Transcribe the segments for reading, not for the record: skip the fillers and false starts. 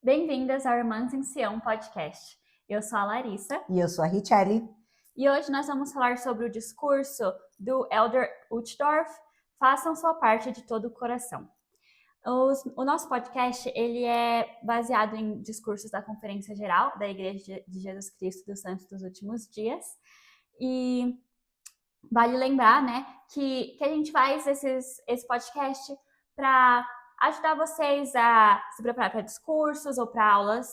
Bem-vindas ao Irmãs em Sião podcast. Eu sou a Larissa. E eu sou a Richelle. E hoje nós vamos falar sobre o discurso do Elder Uchtdorf, Façam sua parte de todo o coração. O nosso podcast ele é baseado em discursos da Conferência Geral da Igreja de Jesus Cristo dos Santos dos Últimos Dias. E vale lembrar, né, que a gente faz esse podcast para ajudar vocês a se preparar para discursos ou para aulas.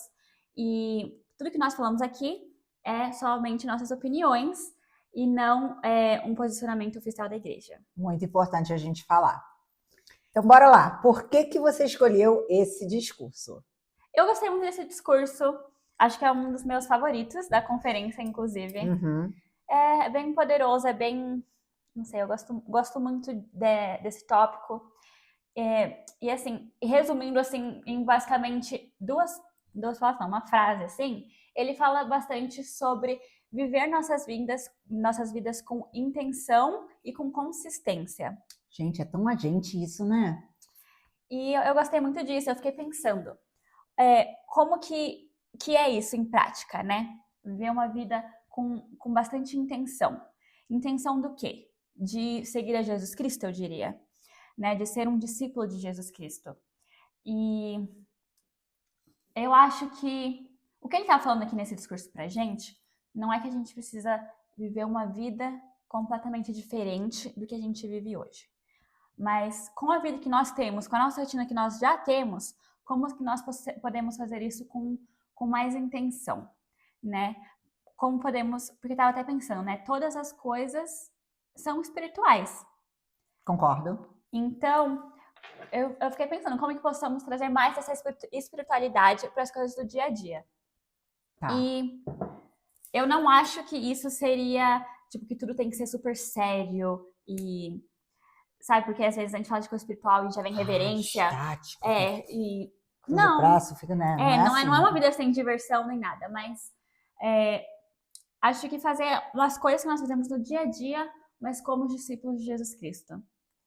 E tudo que nós falamos aqui é somente nossas opiniões e não um posicionamento oficial da igreja. Muito importante a gente falar. Então, bora lá. Por que você escolheu esse discurso? Eu gostei muito desse discurso. Acho que é um dos meus favoritos da conferência, inclusive. Uhum. É bem poderoso, é bem... Não sei, eu gosto muito desse tópico. E assim, resumindo assim, em basicamente duas palavras, não, uma frase assim, ele fala bastante sobre viver nossas vidas com intenção e com consistência. Gente, é tão a gente isso, né? E eu gostei muito disso, eu fiquei pensando, como que é isso em prática, né? Viver uma vida com bastante intenção. Intenção do quê? De seguir a Jesus Cristo, eu diria. Né, de ser um discípulo de Jesus Cristo. E eu acho que o que ele está falando aqui nesse discurso pra gente não é que a gente precisa viver uma vida completamente diferente do que a gente vive hoje. Mas com a vida que nós temos, com a nossa rotina que nós já temos, como que nós podemos fazer isso com mais intenção, né? Como podemos, porque eu estava até pensando, né? Todas as coisas são espirituais. Concordo. Então, eu fiquei pensando como que possamos trazer mais essa espiritualidade para as coisas do dia a dia. Tá. E eu não acho que isso seria, tipo, que tudo tem que ser super sério e... Sabe, porque às vezes a gente fala de coisa espiritual e já vem reverência. Estático. E... Não. O braço fica, né? Não é uma vida sem diversão nem nada, mas acho que fazer umas coisas que nós fazemos no dia a dia, mas como discípulos de Jesus Cristo.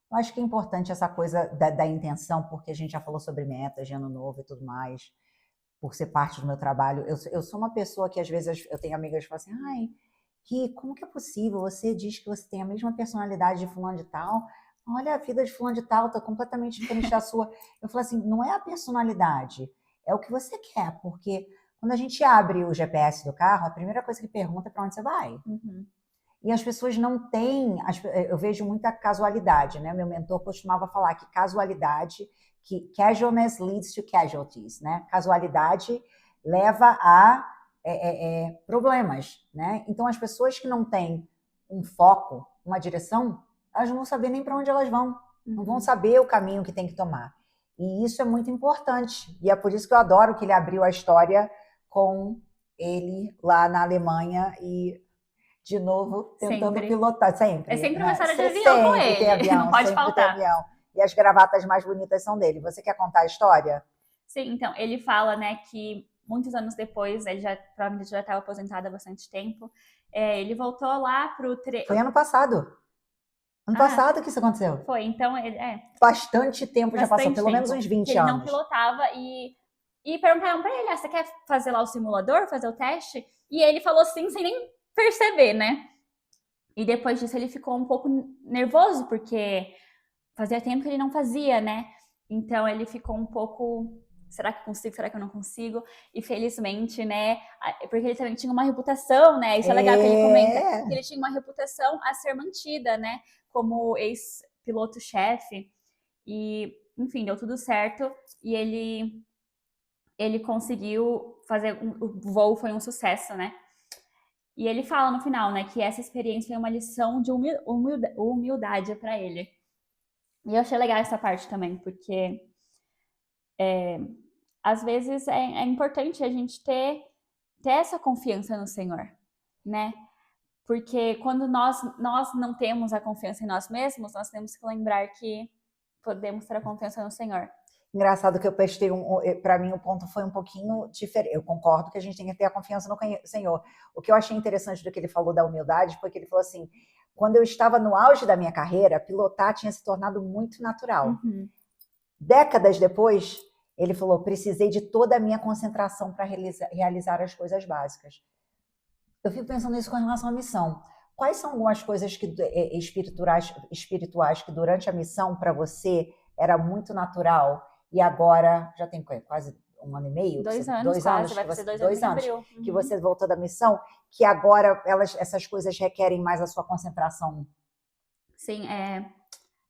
Eu acho que é importante essa coisa da intenção, porque a gente já falou sobre metas de ano novo e tudo mais, por ser parte do meu trabalho. Eu sou uma pessoa que às vezes eu tenho amigas que falam assim, ai, Ri, como que é possível? Você diz que você tem a mesma personalidade de fulano de tal, olha, a vida de fulano de tal tá completamente diferente da sua. Eu falo assim, não é a personalidade, é o que você quer, porque quando a gente abre o GPS do carro, a primeira coisa que pergunta é para onde você vai. Uhum. E as pessoas não têm, eu vejo muita casualidade, né? Meu mentor costumava falar que casualidade, que casualness leads to casualties, né? Casualidade leva a problemas, né? Então as pessoas que não têm um foco, uma direção, elas não vão saber nem para onde elas vão, não vão saber o caminho que tem que tomar. E isso é muito importante. E é por isso que eu adoro que ele abriu a história com ele lá na Alemanha e de novo, tentando pilotar, sempre. É sempre né? uma história de avião com ele, tem avião, não pode sempre faltar. Tem avião. E as gravatas mais bonitas são dele. Você quer contar a história? Sim, então, ele fala, né, que muitos anos depois, ele provavelmente já estava aposentado há bastante tempo, ele voltou lá pro... Foi ano passado. Ano passado que isso aconteceu. Foi, então, ele... Bastante tempo já passou, pelo menos uns 20 ele anos. Ele não pilotava e perguntaram pra ele, você quer fazer lá o simulador, fazer o teste? E ele falou sim, sem nem perceber, né? E depois disso ele ficou um pouco nervoso, porque fazia tempo que ele não fazia, né? Então ele ficou um pouco, será que eu consigo, será que eu não consigo? E felizmente, né, porque ele também tinha uma reputação, né? Isso é legal que ele comenta, que ele tinha uma reputação a ser mantida, né? Como ex-piloto-chefe. E, enfim, deu tudo certo e ele conseguiu fazer, o voo foi um sucesso, né? E ele fala no final, né, que essa experiência foi uma lição de humildade para ele. E eu achei legal essa parte também, porque às vezes é importante a gente ter essa confiança no Senhor, né? Porque quando nós não temos a confiança em nós mesmos, nós temos que lembrar que podemos ter a confiança no Senhor. Engraçado que eu prestei para mim o ponto foi um pouquinho diferente. Eu concordo que a gente tem que ter a confiança no Senhor. O que eu achei interessante do que ele falou da humildade foi que ele falou assim, quando eu estava no auge da minha carreira, pilotar tinha se tornado muito natural. Uhum. Décadas depois, Ele falou, precisei de toda a minha concentração para realizar as coisas básicas. Eu fico pensando nisso com relação à missão. Quais são algumas coisas espirituais que durante a missão, para você, era muito natural e agora, já tem quase 1 ano e meio? 2 anos, 2 quase, anos, vai fazer 2 anos em abril. que você voltou da missão, que agora essas coisas requerem mais a sua concentração. Sim,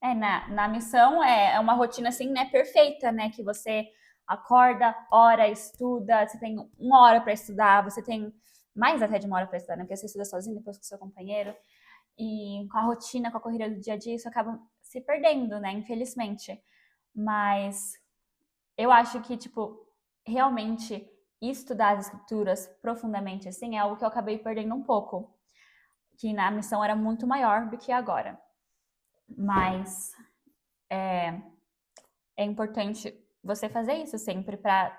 na missão é uma rotina assim, né, perfeita, né, que você acorda, ora, estuda, você tem 1 hora para estudar, você tem mais até de 1 hora para estudar, né, porque você estuda sozinho, depois com o seu companheiro, e com a rotina, com a corrida do dia a dia, isso acaba se perdendo, né, infelizmente. Mas eu acho que, tipo, realmente estudar as escrituras profundamente, assim, é algo que eu acabei perdendo um pouco, que na missão era muito maior do que agora. Mas é importante você fazer isso sempre para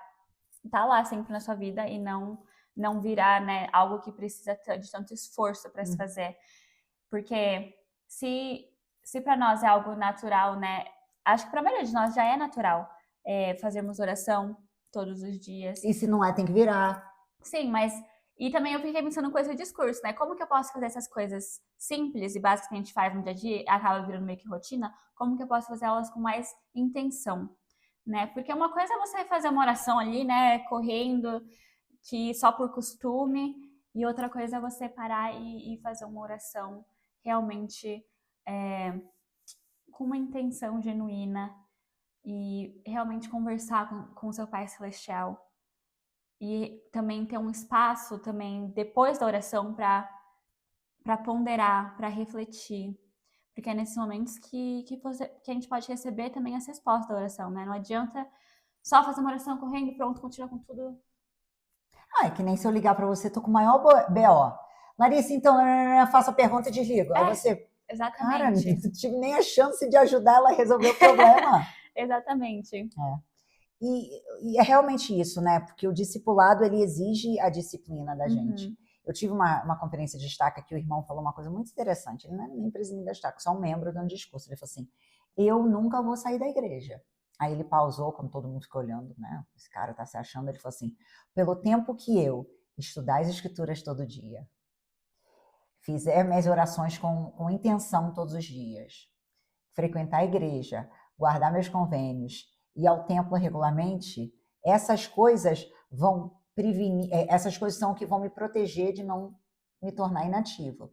estar lá sempre na sua vida e não virar, né, algo que precisa de tanto esforço para se fazer. Porque se para nós é algo natural, né, acho que para a maioria de nós já é natural fazermos oração todos os dias. E se não é, tem que virar. Sim, mas... E também eu fiquei pensando com esse discurso, né? Como que eu posso fazer essas coisas simples e básicas que a gente faz no dia a dia, acaba virando meio que rotina, como que eu posso fazer elas com mais intenção, né? Porque uma coisa é você fazer uma oração ali, né, correndo, que só por costume, e outra coisa é você parar e fazer uma oração realmente com uma intenção genuína e realmente conversar com o seu Pai Celestial. E também ter um espaço também depois da oração para ponderar, para refletir. Porque é nesses momentos que a gente pode receber também as respostas da oração, né? Não adianta só fazer uma oração correndo, pronto, continua com tudo. É que nem se eu ligar para você, tô com o maior BO. Larissa, então, faço a pergunta e desligo. Aí você, exatamente. Cara, não tive nem a chance de ajudar ela a resolver o problema. Exatamente. E é realmente isso, né? Porque o discipulado, ele exige a disciplina da gente. Eu tive uma conferência de estaca que o irmão falou uma coisa muito interessante. Ele não é nem presidente da estaca, só um membro dando discurso. Ele falou assim, eu nunca vou sair da igreja. Aí ele pausou, quando todo mundo ficou olhando, né? Esse cara tá se achando. Ele falou assim, pelo tempo que eu estudar as escrituras todo dia, fizer minhas orações com intenção todos os dias, frequentar a igreja, guardar meus convênios, ir ao templo regularmente, essas coisas vão prevenir, essas coisas são o que vão me proteger de não me tornar inativa.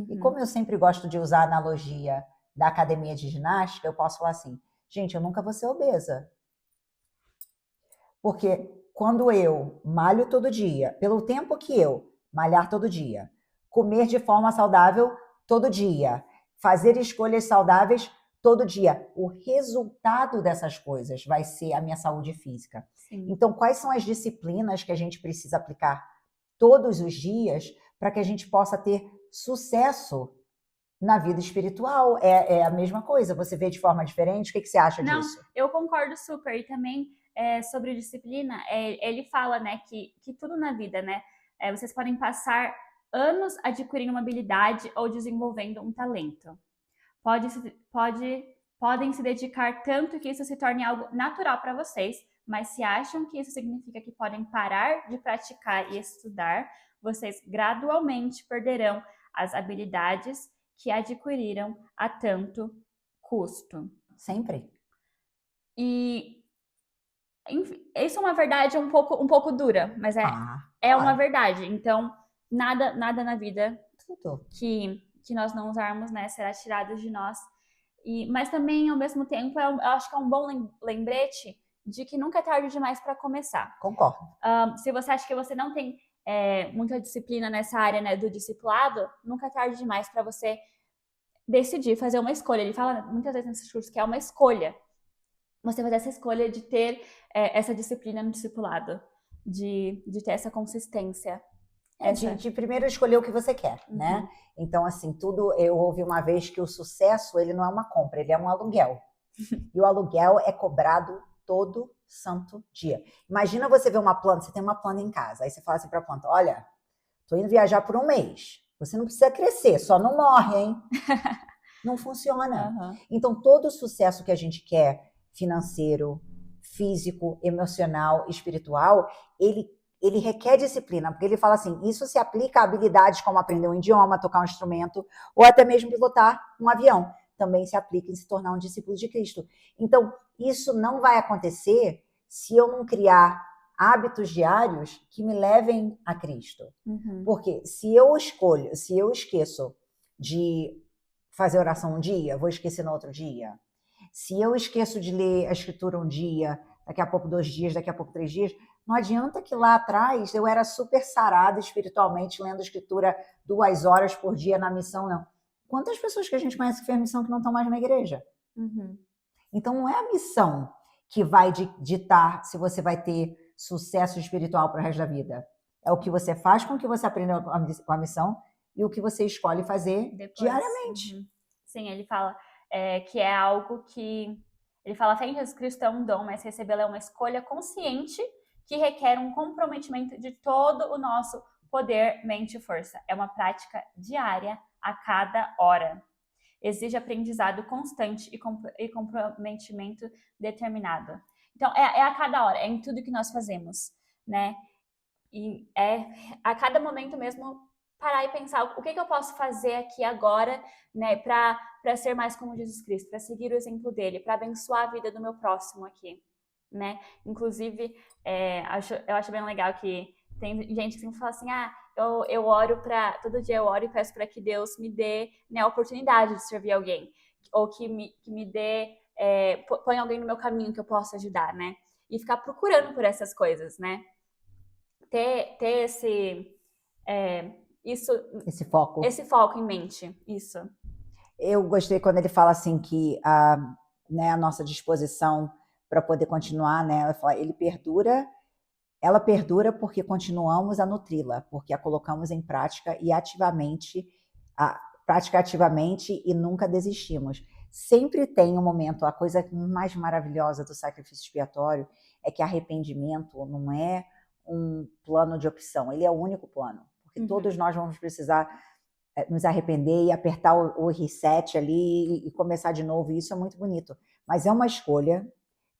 E como eu sempre gosto de usar a analogia da academia de ginástica, eu posso falar assim, gente, eu nunca vou ser obesa. Porque quando eu malho todo dia, pelo tempo que eu malhar todo dia, comer de forma saudável todo dia, fazer escolhas saudáveis todo dia, o resultado dessas coisas vai ser a minha saúde física. Sim. Então, quais são as disciplinas que a gente precisa aplicar todos os dias para que a gente possa ter sucesso na vida espiritual? É a mesma coisa, você vê de forma diferente? O que você acha disso? Não, eu concordo super. E também sobre disciplina, ele fala, né, que tudo na vida, né, vocês podem passar anos adquirindo uma habilidade ou desenvolvendo um talento. Podem se dedicar tanto que isso se torne algo natural para vocês, mas se acham que isso significa que podem parar de praticar e estudar, vocês gradualmente perderão as habilidades que adquiriram a tanto custo. Sempre. E enfim, isso é uma verdade um pouco dura, mas é uma verdade. Então, nada na vida que nós não usarmos, né, será tirado de nós. Mas também, ao mesmo tempo, eu acho que é um bom lembrete de que nunca é tarde demais para começar. Concordo. Se você acha que você não tem muita disciplina nessa área, né, do discipulado, nunca é tarde demais para você decidir fazer uma escolha. Ele fala muitas vezes nesse discurso que é uma escolha. Você fazer essa escolha de ter essa disciplina no discipulado, de ter essa consistência. De primeiro escolher o que você quer, né? Então, assim, eu ouvi uma vez que o sucesso, ele não é uma compra, ele é um aluguel. E o aluguel é cobrado todo santo dia. Imagina você ver uma planta, você tem uma planta em casa, aí você fala assim pra planta, olha, tô indo viajar por 1 mês, você não precisa crescer, só não morre, hein? Não funciona. Então, todo o sucesso que a gente quer, financeiro, físico, emocional, espiritual, ele requer disciplina, porque ele fala assim, isso se aplica a habilidades como aprender um idioma, tocar um instrumento, ou até mesmo pilotar um avião. Também se aplica em se tornar um discípulo de Cristo. Então, isso não vai acontecer se eu não criar hábitos diários que me levem a Cristo. Porque se eu esqueço de fazer oração um dia, vou esquecer no outro dia. Se eu esqueço de ler a escritura um dia, daqui a pouco 2 dias, daqui a pouco 3 dias, não adianta que lá atrás eu era super sarada espiritualmente, lendo a escritura 2 horas por dia na missão, não. Quantas pessoas que a gente conhece que fez missão que não estão mais na igreja? Então não é a missão que vai ditar se você vai ter sucesso espiritual para o resto da vida. É o que você faz com o que você aprendeu com a missão e o que você escolhe fazer diariamente. Sim, ele fala que é algo que... Ele fala, a fé em Jesus Cristo é um dom, mas recebê-la é uma escolha consciente que requer um comprometimento de todo o nosso poder, mente e força. É uma prática diária, a cada hora. Exige aprendizado constante e comprometimento determinado. Então, é a cada hora, é em tudo que nós fazemos, né? E é a cada momento mesmo parar e pensar o que eu posso fazer aqui agora, né, para ser mais como Jesus Cristo, para seguir o exemplo dele, para abençoar a vida do meu próximo aqui, né? Inclusive, eu acho bem legal que tem gente que sempre fala assim, eu oro todo dia eu oro e peço para que Deus me dê, né, a oportunidade de servir alguém, ou que me dê, põe alguém no meu caminho que eu possa ajudar, né? E ficar procurando por essas coisas, né? Ter Esse foco. Esse foco em mente, isso. Eu gostei quando ele fala assim que a nossa disposição para poder continuar, né? Ela perdura porque continuamos a nutri-la, porque a colocamos em prática e ativamente e nunca desistimos. Sempre tem um momento, a coisa mais maravilhosa do sacrifício expiatório é que arrependimento não é um plano de opção, ele é o único plano, porque todos nós vamos precisar nos arrepender e apertar o reset ali e começar de novo, e isso é muito bonito. Mas é uma escolha,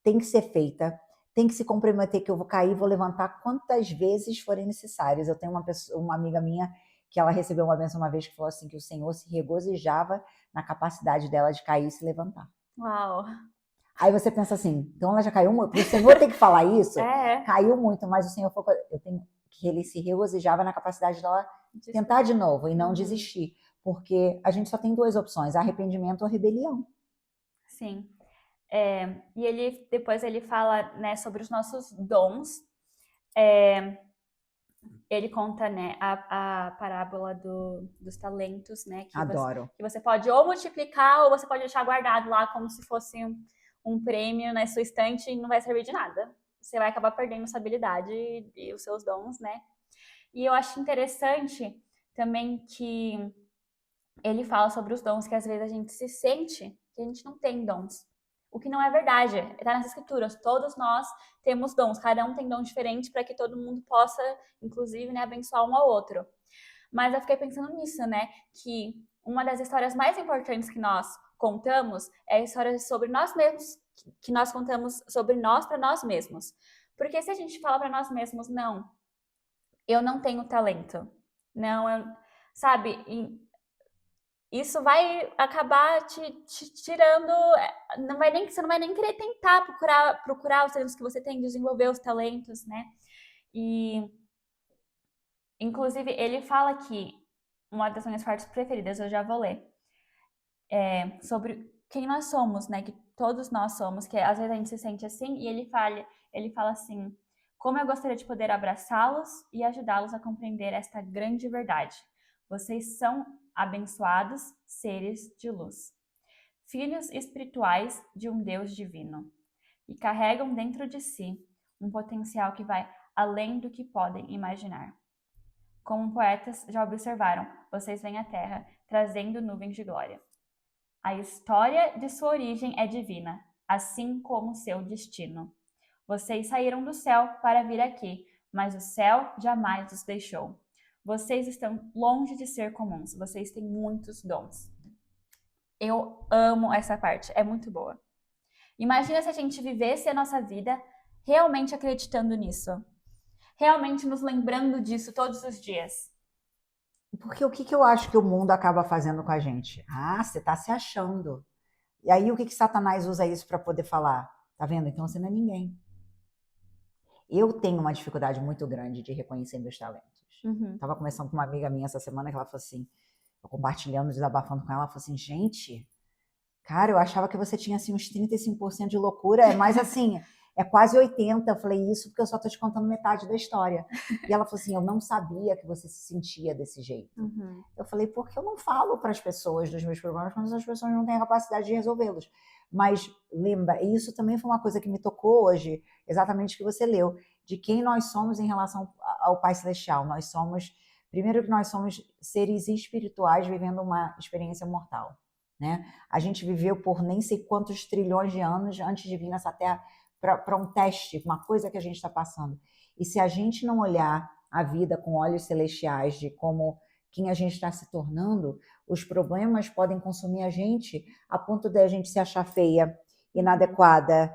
tem que ser feita, tem que se comprometer que eu vou cair, vou levantar quantas vezes forem necessárias. Eu tenho uma amiga minha que ela recebeu uma bênção uma vez que falou assim que o Senhor se regozijava na capacidade dela de cair e se levantar. Uau! Aí você pensa assim, então ela já caiu muito, o Senhor tem que falar isso? Caiu muito, mas o Senhor falou que ele se regozijava na capacidade dela tentar de novo e não desistir, porque a gente só tem 2 opções, arrependimento ou rebelião. Sim. E depois ele fala, né, sobre os nossos dons. Ele conta, né, a parábola dos talentos, né? Adoro. Que você pode ou multiplicar ou você pode deixar guardado lá como se fosse um prêmio na sua estante e não vai servir de nada. Você vai acabar perdendo essa habilidade e os seus dons, né? E eu acho interessante também que ele fala sobre os dons que às vezes a gente se sente que a gente não tem dons. O que não é verdade, está nas escrituras. Todos nós temos dons, cada um tem dom diferente para que todo mundo possa, inclusive, né, abençoar um ao outro. Mas eu fiquei pensando nisso, né, que uma das histórias mais importantes que nós contamos é a história sobre nós mesmos, que nós contamos sobre nós para nós mesmos. Porque se a gente fala para nós mesmos, não, eu não tenho talento, não, sabe, isso vai acabar te tirando, você não vai nem querer tentar procurar os talentos que você tem, desenvolver os talentos, né? E, inclusive, ele fala que uma das minhas partes preferidas, eu já vou ler, sobre quem nós somos, né? Que todos nós somos, que às vezes a gente se sente assim, e ele fala assim, como eu gostaria de poder abraçá-los e ajudá-los a compreender esta grande verdade. Vocês são abençoados seres de luz, filhos espirituais de um Deus divino, e carregam dentro de si um potencial que vai além do que podem imaginar. Como poetas já observaram, vocês vêm à Terra trazendo nuvens de glória. A história de sua origem é divina, assim como seu destino. Vocês saíram do céu para vir aqui, mas o céu jamais os deixou. Vocês estão longe de ser comuns, vocês têm muitos dons. Eu amo essa parte, é muito boa. Imagina se a gente vivesse a nossa vida realmente acreditando nisso. Realmente nos lembrando disso todos os dias. Porque o que eu acho que o mundo acaba fazendo com a gente? Ah, você está se achando. E aí o que Satanás usa isso para poder falar? Tá vendo? Então você não é ninguém. Eu tenho uma dificuldade muito grande de reconhecer meus talentos. Tava conversando com uma amiga minha essa semana que ela falou assim, eu compartilhando, desabafando com ela, ela falou assim, gente, cara, eu achava que você tinha assim uns 35% de loucura, é mais assim, é quase 80%. Eu falei isso porque eu só tô te contando metade da história. E ela falou assim, eu não sabia que você se sentia desse jeito. Eu falei, porque eu não falo para as pessoas dos meus problemas quando as pessoas não têm a capacidade de resolvê-los. Mas lembra, isso também foi uma coisa que me tocou hoje, exatamente o que você leu, de quem nós somos em relação ao Pai Celestial. Nós somos, primeiro que nós somos seres espirituais vivendo uma experiência mortal, né? A gente viveu por nem sei quantos trilhões de anos antes de vir nessa Terra para um teste, uma coisa que a gente está passando. E se a gente não olhar a vida com olhos celestiais de como quem a gente está se tornando, os problemas podem consumir a gente a ponto de a gente se achar feia, inadequada,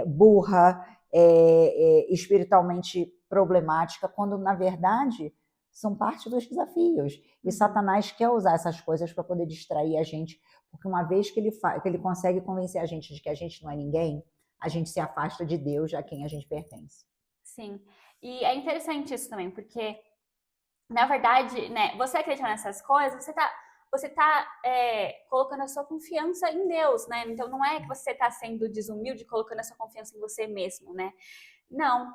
burra, espiritualmente problemática, quando na verdade são parte dos desafios. E Satanás quer usar essas coisas para poder distrair a gente, porque uma vez que ele consegue convencer a gente de que a gente não é ninguém, a gente se afasta de Deus, a quem a gente pertence. Sim. E é interessante isso também, porque, na verdade, né, você acreditar nessas coisas, você tá colocando a sua confiança em Deus, né? Então não é que você está sendo desumilde colocando a sua confiança em você mesmo, né? Não.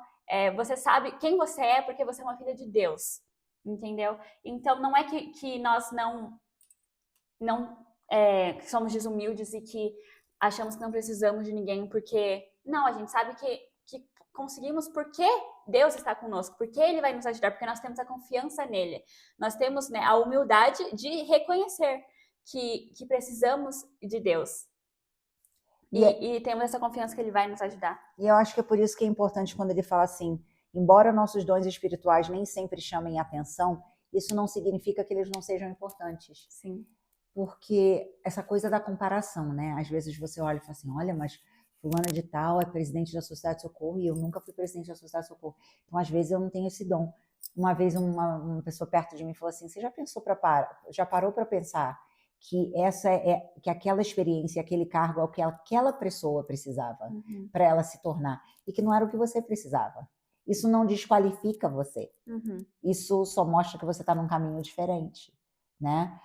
Você sabe quem você é porque você é uma filha de Deus, entendeu? Então não é que nós não somos desumildes e que achamos que não precisamos de ninguém, porque não, a gente sabe que conseguimos porque Deus está conosco, porque Ele vai nos ajudar, porque nós temos a confiança nele. Nós temos, né, a humildade de reconhecer que precisamos de Deus. E temos essa confiança que Ele vai nos ajudar. E eu acho que é por isso que é importante quando ele fala assim, embora nossos dons espirituais nem sempre chamem atenção, isso não significa que eles não sejam importantes. Sim. Porque essa coisa da comparação, né? Às vezes você olha e fala assim, olha, mas fulana de tal é presidente da Sociedade de Socorro e eu nunca fui presidente da Sociedade de Socorro. Então, às vezes, eu não tenho esse dom. Uma vez uma pessoa perto de mim falou assim, você já parou para pensar que que aquela experiência, aquele cargo é o que aquela pessoa precisava para ela se tornar e que não era o que você precisava. Isso não desqualifica você. Isso só mostra que você está num caminho diferente, né?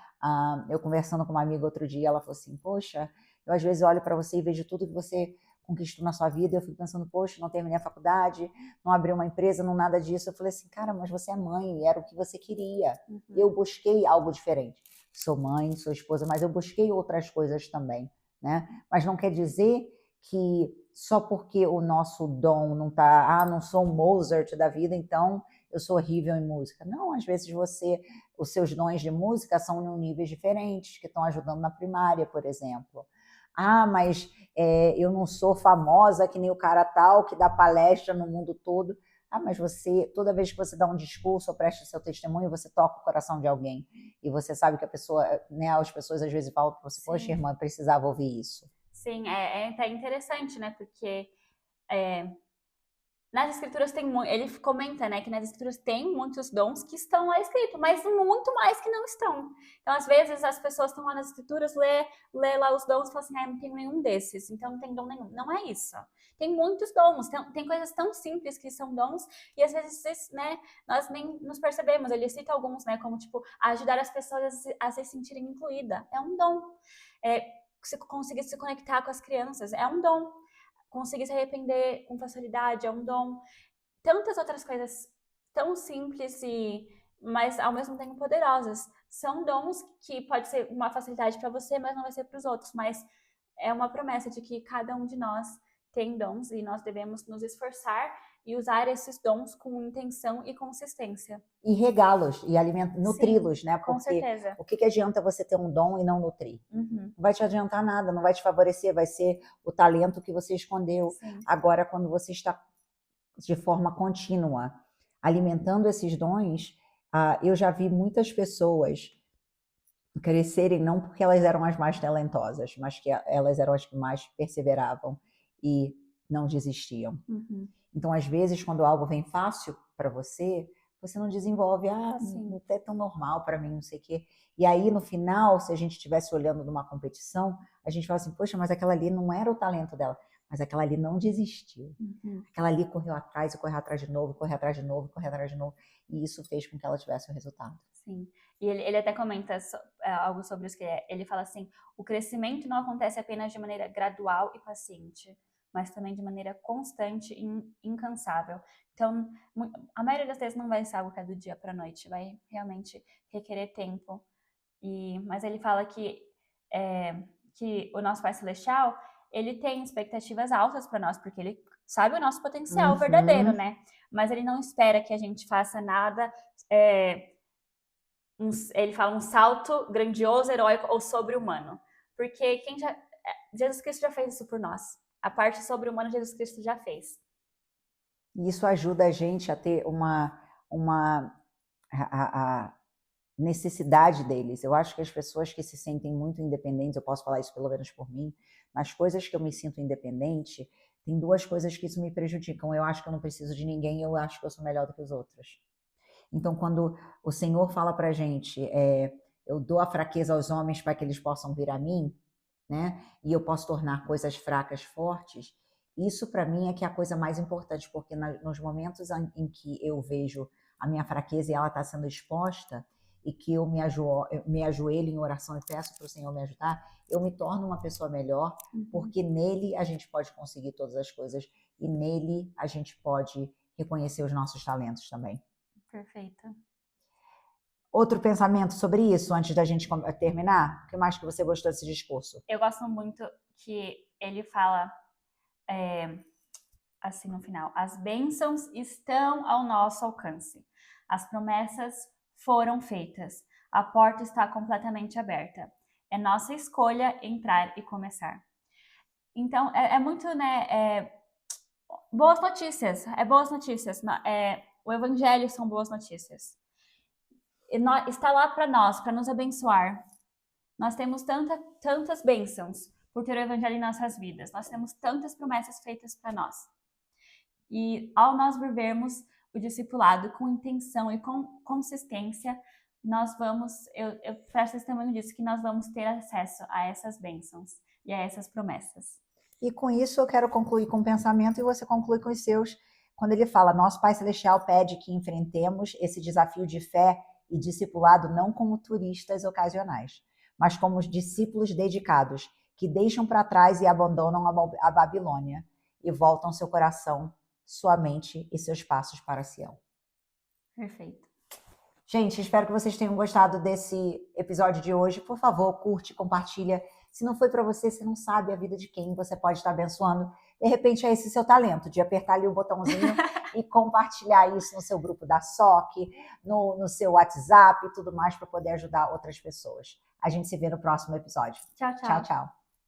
Eu conversando com uma amiga outro dia, ela falou assim, poxa, eu às vezes olho para você e vejo tudo que você conquistou na sua vida, e eu fico pensando, poxa, não terminei a faculdade, não abri uma empresa, não nada disso. Eu falei assim, cara, mas você é mãe, e era o que você queria. Eu busquei algo diferente. Sou mãe, sou esposa, mas eu busquei outras coisas também, né? Mas não quer dizer que só porque o nosso dom não tá, não sou um Mozart da vida, então eu sou horrível em música. Não, às vezes os seus dons de música são em níveis diferentes, que estão ajudando na primária, por exemplo. Mas eu não sou famosa que nem o cara tal, que dá palestra no mundo todo. Mas você, toda vez que você dá um discurso ou presta seu testemunho, você toca o coração de alguém. E você sabe que a pessoa, né, as pessoas às vezes falam para você, poxa, irmã, eu precisava ouvir isso. Sim, é até interessante, né? Porque nas escrituras ele comenta, né, que nas escrituras tem muitos dons que estão lá escritos, mas muito mais que não estão. Então, às vezes, as pessoas estão lá nas escrituras, lê lá os dons e falam assim, não tenho nenhum desses, então não tem dom nenhum. Não é isso. Tem muitos dons, tem coisas tão simples que são dons, e às vezes, né, nós nem nos percebemos. Ele cita alguns, né, como, tipo, ajudar as pessoas a se sentirem incluídas. É um dom. Conseguir se conectar com as crianças, é um dom. Conseguir se arrepender com facilidade é um dom. Tantas outras coisas tão simples mas ao mesmo tempo poderosas. São dons que pode ser uma facilidade para você, mas não vai ser para os outros. Mas é uma promessa de que cada um de nós tem dons e nós devemos nos esforçar e usar esses dons com intenção e consistência. E regá-los e nutri-los, né? Com certeza. O que adianta você ter um dom e não nutrir? Não vai te adiantar nada, não vai te favorecer, vai ser o talento que você escondeu. Sim. Agora, quando você está de forma contínua alimentando esses dons, eu já vi muitas pessoas crescerem não porque elas eram as mais talentosas, mas que elas eram as que mais perseveravam e não desistiam. Uhum. Então, às vezes, quando algo vem fácil para você, você não desenvolve, Sim. não é tão normal para mim, não sei o quê. E aí, no final, se a gente estivesse olhando numa competição, a gente fala assim, poxa, mas aquela ali não era o talento dela, mas aquela ali não desistiu. Uhum. Aquela ali correu atrás, e correu atrás de novo, correu atrás de novo, correu atrás de novo. E isso fez com que ela tivesse o resultado. Sim. E ele até comenta algo sobre isso, que ele fala assim, o crescimento não acontece apenas de maneira gradual e paciente, mas também de maneira constante e incansável. Então, a maioria das vezes não vai ser algo que é do dia para a noite, vai realmente requerer tempo. Mas ele fala que o nosso Pai Celestial, ele tem expectativas altas para nós, porque ele sabe o nosso potencial verdadeiro, né? Mas ele não espera que a gente faça nada, ele fala um salto grandioso, heróico ou sobre-humano. Porque Jesus Cristo já fez isso por nós. A parte sobre-humana Jesus Cristo já fez. E isso ajuda a gente a ter a necessidade deles. Eu acho que as pessoas que se sentem muito independentes, eu posso falar isso pelo menos por mim, nas coisas que eu me sinto independente, tem duas coisas que isso me prejudicam. Eu acho que eu não preciso de ninguém, eu acho que eu sou melhor do que os outros. Então, quando o Senhor fala pra gente, eu dou a fraqueza aos homens para que eles possam vir a mim, né? E eu posso tornar coisas fracas fortes, isso para mim é que é a coisa mais importante, porque nos momentos em que eu vejo a minha fraqueza e ela está sendo exposta, e que eu me ajoelho em oração e peço para o Senhor me ajudar, eu me torno uma pessoa melhor, porque nele a gente pode conseguir todas as coisas e nele a gente pode reconhecer os nossos talentos também. Perfeito. Outro pensamento sobre isso, antes da gente terminar? O que mais que você gostou desse discurso? Eu gosto muito que ele fala assim no final, as bênçãos estão ao nosso alcance. As promessas foram feitas. A porta está completamente aberta. É nossa escolha entrar e começar. Então, é muito, né, boas notícias. Boas notícias. O evangelho são boas notícias. Está lá para nós, para nos abençoar. Nós temos tantas bênçãos por ter o evangelho em nossas vidas. Nós temos tantas promessas feitas para nós. E ao nós vivermos o discipulado com intenção e com consistência, nós vamos, eu presto testemunho disso, que nós vamos ter acesso a essas bênçãos e a essas promessas. E com isso eu quero concluir com um pensamento e você conclui com os seus. Quando ele fala, nosso Pai Celestial pede que enfrentemos esse desafio de fé e discipulado não como turistas ocasionais, mas como os discípulos dedicados, que deixam para trás e abandonam a Babilônia e voltam seu coração, sua mente e seus passos para Sião. Perfeito. Gente, espero que vocês tenham gostado desse episódio de hoje. Por favor, curte, compartilha. Se não foi para você, você não sabe a vida de quem você pode estar abençoando. De repente é esse seu talento, de apertar ali o botãozinho e compartilhar isso no seu grupo da SOC, no seu WhatsApp e tudo mais para poder ajudar outras pessoas. A gente se vê no próximo episódio. Tchau, tchau. Tchau, tchau.